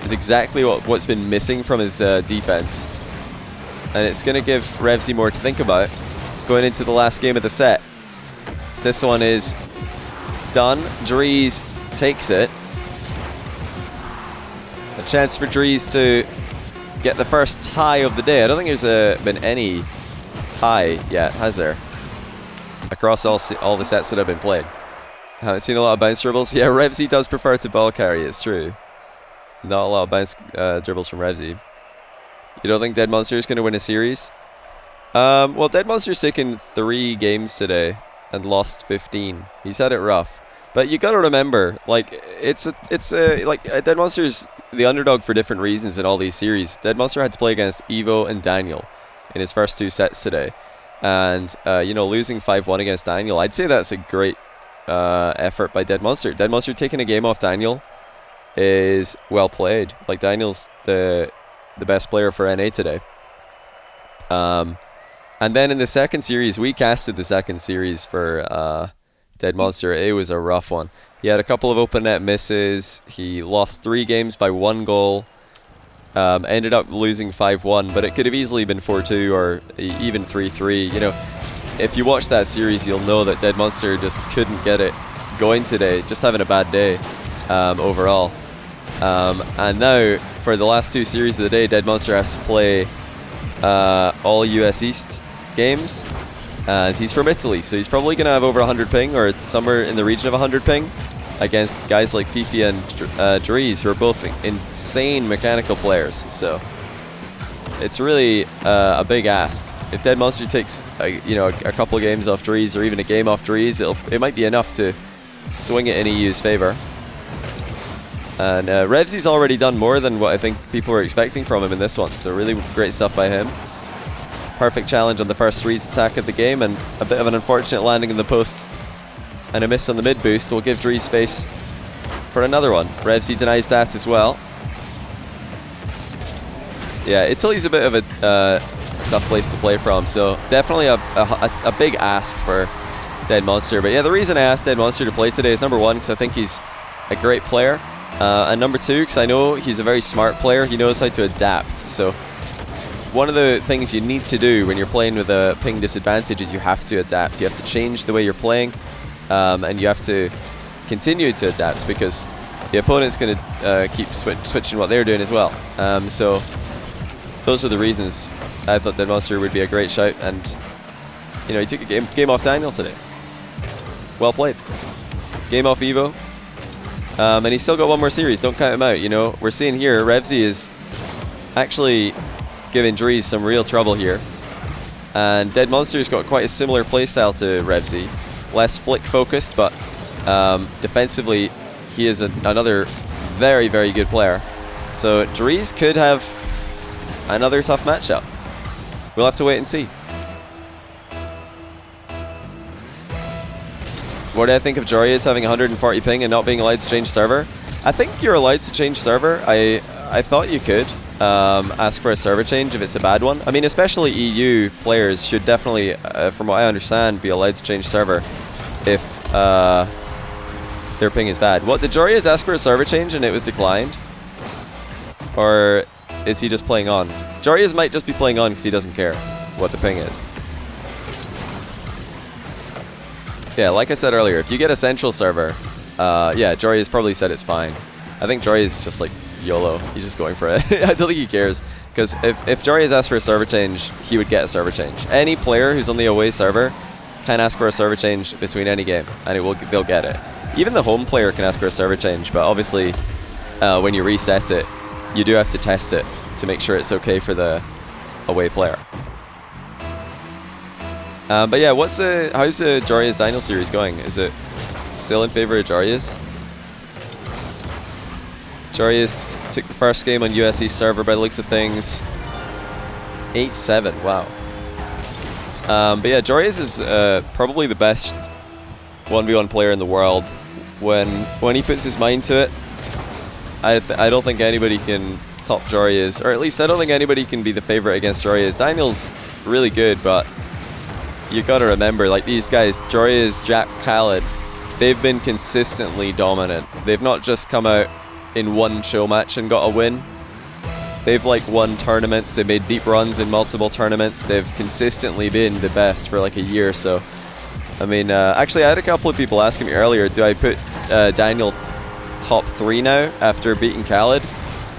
is exactly what's been missing from his defense. And it's going to give Revezy more to think about going into the last game of the set. So this one is done. Dreaz takes it. A chance for Dreaz to get the first tie of the day. I don't think there's been any tie yet, has there? Across all the sets that have been played. Haven't seen a lot of bounce dribbles. Yeah, Revezy does prefer to ball carry, it's true. Not a lot of bounce dribbles from Revezy. You don't think Dead Monster is going to win a series? Well, Dead Monster's taken 3 games today and lost 15. He's had it rough. But you got to remember, like, Dead Monster's the underdog for different reasons in all these series. Dead Monster had to play against Evo and Daniel in his first 2 sets today. And, you know, losing 5-1 against Daniel, I'd say that's a great effort by Dead Monster. Dead Monster taking a game off Daniel is well played. Like, Daniel's the best player for NA today. And then in the second series, we casted the second series for Dead Monster. It was a rough one. He had a couple of open net misses. He lost 3 games by 1 goal. Ended up losing 5-1, but it could have easily been 4-2 or even 3-3. You know, if you watch that series, you'll know that Dead Monster just couldn't get it going today. Just having a bad day overall. And now, for the last 2 series of the day, Dead Monster has to play all US East games. And he's from Italy, so he's probably going to have over 100 ping, or somewhere in the region of 100 ping, against guys like Fifi and Dreaz, who are both insane mechanical players. So it's really a big ask. If Dead Monster takes a couple of games off Dreaz, or even a game off Dreaz, it might be enough to swing it in EU's favor. And Revezy's already done more than what I think people were expecting from him in this one, so really great stuff by him. Perfect challenge on the first Dreaz attack of the game, and a bit of an unfortunate landing in the post and a miss on the mid boost will give Dreaz space for another one. Revezy denies that as well. Yeah, Italy's a bit of a tough place to play from, so definitely a big ask for Dead Monster. But yeah, the reason I asked Dead Monster to play today is, number 1, because I think he's a great player, and number 2, because I know he's a very smart player. He knows how to adapt. So one of the things you need to do when you're playing with a ping disadvantage is you have to adapt. You have to change the way you're playing, and you have to continue to adapt, because the opponent's going to keep switching what they're doing as well. So those are the reasons I thought Dead Monster would be a great shout, and you know, he took a game off Daniel today. Well played. Game off Evo. And he's still got 1 more series. Don't count him out. You know, we're seeing here Revezy is actually giving Dreaz some real trouble here. And Dead Monster's got quite a similar playstyle to Revezy. Less flick focused, but defensively he is another very, very good player. So Dreaz could have another tough matchup. We'll have to wait and see. What do I think of Dreaz having 140 ping and not being allowed to change server? I think you're allowed to change server. I thought you could ask for a server change if it's a bad one. I mean, especially EU players should definitely, from what I understand, be allowed to change server if their ping is bad. What, did Dreaz ask for a server change and it was declined? Or is he just playing on? Dreaz might just be playing on because he doesn't care what the ping is. Yeah, like I said earlier, if you get a central server, yeah, Dreaz probably said it's fine. I think Dreaz is just like YOLO. He's just going for it. I don't think he cares, because if Dreaz asked for a server change, he would get a server change. Any player who's on the away server can ask for a server change between any game, and they'll get it. Even the home player can ask for a server change, but obviously when you reset it, you do have to test it to make sure it's okay for the away player. But yeah, how's the Dreaz Daniel series going? Is it still in favor of Dreaz? Dreaz took the first game on US East server by the looks of things. 8-7, wow. But yeah, Dreaz is probably the best 1v1 player in the world. When he puts his mind to it, I don't think anybody can top Dreaz, or at least I don't think anybody can be the favorite against Dreaz. Daniel's really good, but you gotta remember, like, these guys, Dreaz, Jack, Khaled, they've been consistently dominant. They've not just come out in one show match and got a win. They've like won tournaments. They made deep runs in multiple tournaments. They've consistently been the best for like a year. So, I mean, actually, I had a couple of people asking me earlier, do I put Daniel top 3 now after beating Khaled?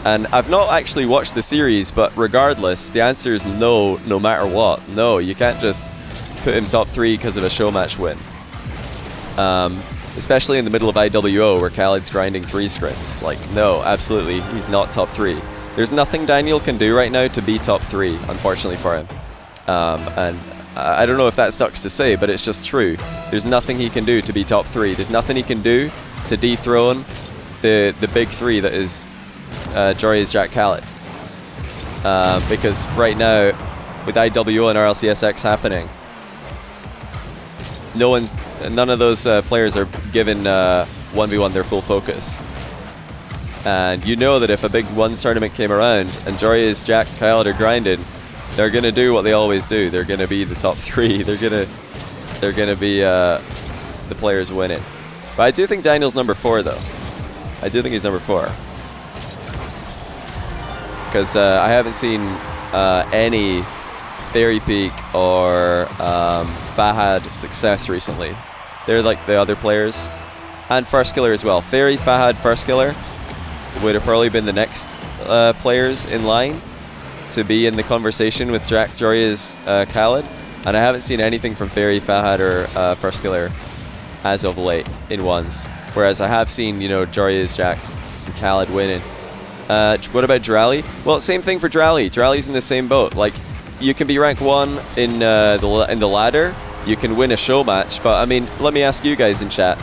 And I've not actually watched the series, but regardless, the answer is no, no matter what. No, you can't just put him top 3 because of a show match win. Especially in the middle of IWO where Khaled's grinding 3 scrims. Like, no, absolutely, he's not top 3. There's nothing Daniel can do right now to be top 3, unfortunately for him. And I don't know if that sucks to say, but it's just true. There's nothing he can do to be top 3. There's nothing he can do to dethrone the big 3 that is Dreaz, Jack, Khaled. Because right now, with IWO and RLCSX happening, none of those players are given 1v1 their full focus. And you know that if a big ones tournament came around and Dreaz, Jack, Khaled are grinding, they're gonna do what they always do. They're gonna be the top 3. They're gonna be the players winning. But I do think Daniel's number 4 though. I do think he's number 4. Because I haven't seen any Fairy Peak or Fahad success recently. They're like the other players. And First Killer as well. Fairy, Fahad, First Killer would have probably been the next players in line to be in the conversation with Jack, Dreaz, Khaled. And I haven't seen anything from Fairy, Fahad, or First Killer as of late in ones. Whereas I have seen, you know, Dreaz, Jack, and Khaled winning. What about Drally? Well, same thing for Drally. Drally's in the same boat. Like, you can be rank 1 in the ladder. You can win a show match. But I mean, let me ask you guys in chat.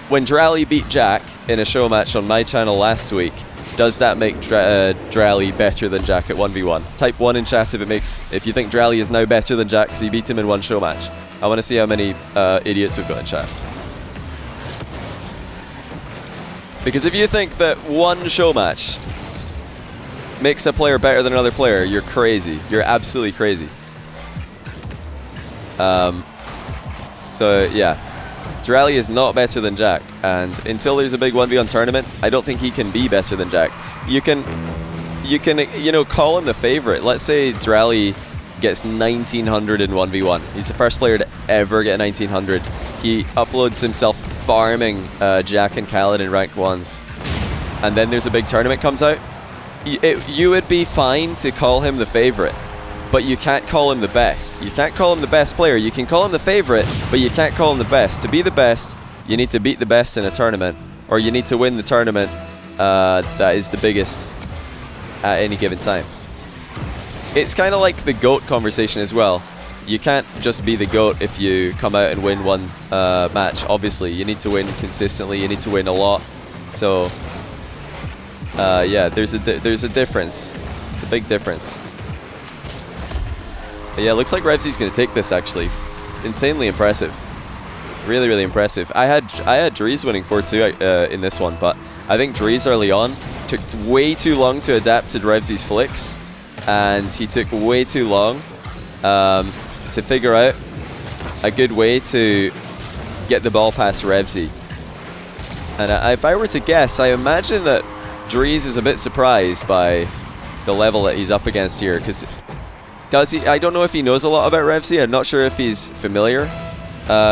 When Drally beat Jack in a show match on my channel last week, does that make Drally better than Jack at 1v1? Type 1 in chat if you think Drally is now better than Jack because he beat him in one show match. I want to see how many idiots we've got in chat. Because if you think that one show match makes a player better than another player, you're crazy. You're absolutely crazy. So yeah, Drally is not better than Jack, and until there's a big 1v1 tournament, I don't think he can be better than Jack. You can, you know, call him the favorite. Let's say Drally gets 1900 in 1v1. He's the first player to ever get 1900. He uploads himself farming Jack and Khaled in ranked 1s. And then there's a big tournament comes out. You would be fine to call him the favorite, but you can't call him the best. You can't call him the best player. You can call him the favorite, but you can't call him the best. To be the best, you need to beat the best in a tournament, or you need to win the tournament that is the biggest at any given time. It's kind of like the GOAT conversation as well. You can't just be the GOAT if you come out and win one match, obviously. You need to win consistently, you need to win a lot. So, yeah, there's a difference. It's a big difference. But yeah, looks like Revezy's going to take this, actually. Insanely impressive. Really, really impressive. I had Dreaz winning 4-2 in this one, but I think Dreaz early on took way too long to adapt to Revezy's flicks, and he took way too long to figure out a good way to get the ball past Revezy. And if I were to guess, I imagine that Dreaz is a bit surprised by the level that he's up against here, because I don't know if he knows a lot about Revezy. I'm not sure if he's familiar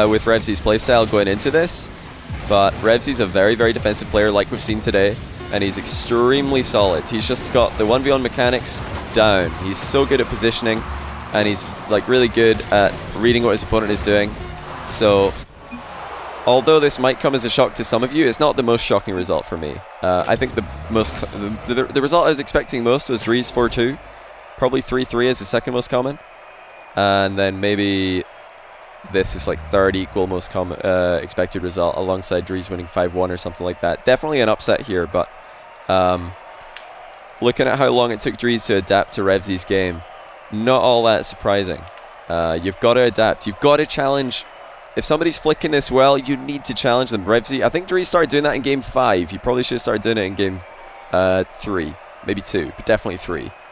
with Revezy's playstyle going into this, but Revezy's a very, very defensive player like we've seen today, and he's extremely solid. He's just got the 1v1 mechanics down. He's so good at positioning, and he's like really good at reading what his opponent is doing. So although this might come as a shock to some of you, it's not the most shocking result for me. I think the result I was expecting most was Dreaz 4-2. Probably 3-3 is the second most common. And then maybe this is like third equal most common expected result, alongside Dreaz winning 5-1 or something like that. Definitely an upset here, but looking at how long it took Dreaz to adapt to Revezy's game, not all that surprising. You've got to adapt. You've got to challenge. If somebody's flicking this well, you need to challenge them. Revezy, I think Dreaz started doing that in game 5. He probably should have started doing it in game 3, maybe 2, but definitely 3.